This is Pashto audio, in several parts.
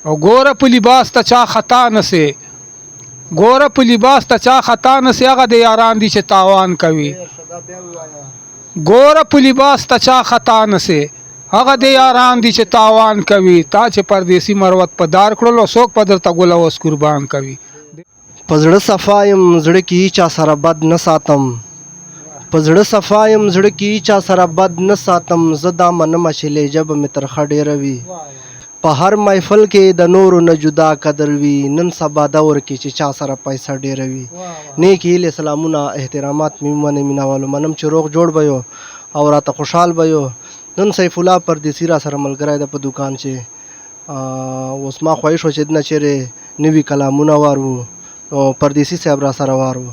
او ګوره په لباس ته چا خطا نسې ګوره په لباس ته چا خطا نسې هغه د یاران دي چې تاوان کوي ګوره په لباس ته چا خطا نسې هغه د یاران دي چې تاوان کوي تا چې پردیسي مروت په دار کړلو څوک په درته ګل اوس قربان کوي په زړه صفا یم زړه کې چا سره بد نه ساتم په زړه صفا یم زړه کې چا سره بد نه ساتم زه دا منم چې لهجه به مې ترخه ډېره وي په هر محفل کې د نورو نه جدا قدر وي نن سبا دور کې چې چا سره پیسه ډېره وي نیک هیلې سلامونه احترامات مې ومنئ مینهوالو منم چې روغ جوړ به یو او راته خوشحال به یو نن سیف الله پردیسي را سره ملګری ده په دوکان چې اوس ما خواهش وه چې نه چېرې نوي کلامونه وار وو او پردیسي صاحب را سره وار وو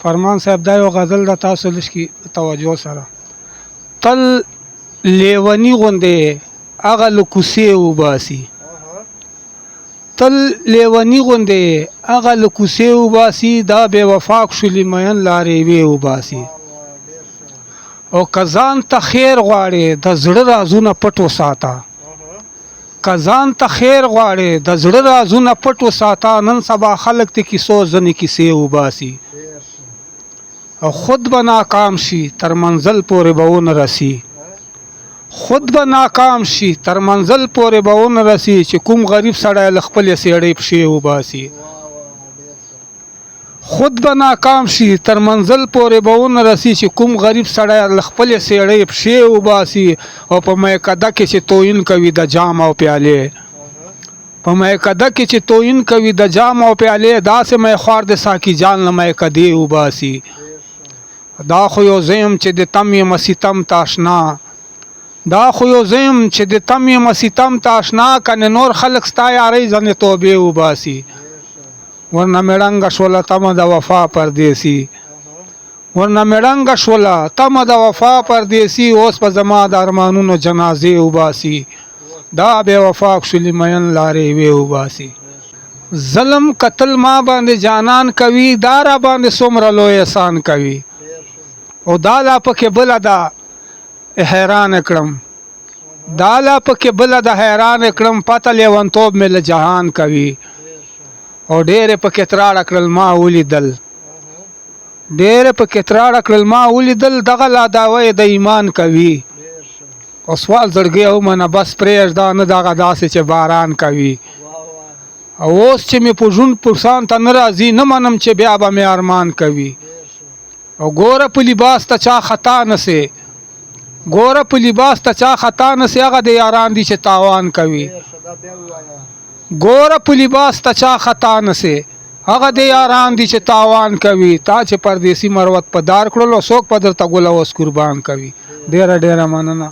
فرمان صاحب دا یو غزل ده تاسو لږ کې توجه سره تل لیونی غوندې هغه له کوڅې وباسي تل لیونی غوندې هغه له کوڅې وباسي دا بې وفا کښلي مین لارې وې وباسي او که ځان ته خیر غواړې د زړه رازونه پټ وساته که ځان ته خیر غواړې د زړه رازونه پټ وساته نن سبا خلک ته کیسو ځنې کیسې وباسي او خود به ناکام شي تر منزل پورې به ونه رسي خود به ناکام شي تر منزل پورې به ونه رسي چې کوم غریب سړی له خپلې سیړۍ پښې وباسي خود به ناکام شي تر منزل پورې به ونه رسي چې کوم غریب سړی له خپلې سیړۍ پښې وباسي او په میکده کې چې توین کوي د جام او پیالې په میکده کې چې توین کوي د جام او پیالې داسې میخوار د ساقي جان له میکدې وباسي دا خو یو زیم چې د تم یم ستم تاشنا دا خو یو زیم چې د تم یم ستم تاشنا کنه نور خلق ستا یارۍ ځنې توبې وباسي ورنه مړنګه شوله تمه د وفا پردیسي ورنه مړنګه شوله تمه د وفا پردیسي اوس په زما د ارمانونو جنازې وباسي دا بې وفا کښلي مین لارې وې وباسي ظلم قتل ما باندې جانان کوي دا را باندې څومره لوی احسان کوي او دا لا پکې بله ده حیران کړم دا لا پکې بله ده حیران کړم پته لیونتوب مې له جهان کوي او ډېرې پکې تراړه کړل ما ولیدل ډېرې پکې تراړه کړل ما ولیدل دغه لا دعوی د ایمان کوي او سوال زړګی ومنه بس پرېږده نه دغه داسې چې باران کوي او اوس چې مې په ژوند پرسان ته نه راځي نه منم چې بیا به مې ارمان کوي او ګوره په لباس ته چا خطا نسې ګوره په لباس ته چا خطا نسې هغه د یاران دي چې تاوان کوي ګوره په لباس ته چا خطا نسې هغه د یاران دي چې تاوان کوي تا چې پردیسي مروت په دار کړلو څوک په درته ګل اوس قربان کوي ډېره ډېره مننه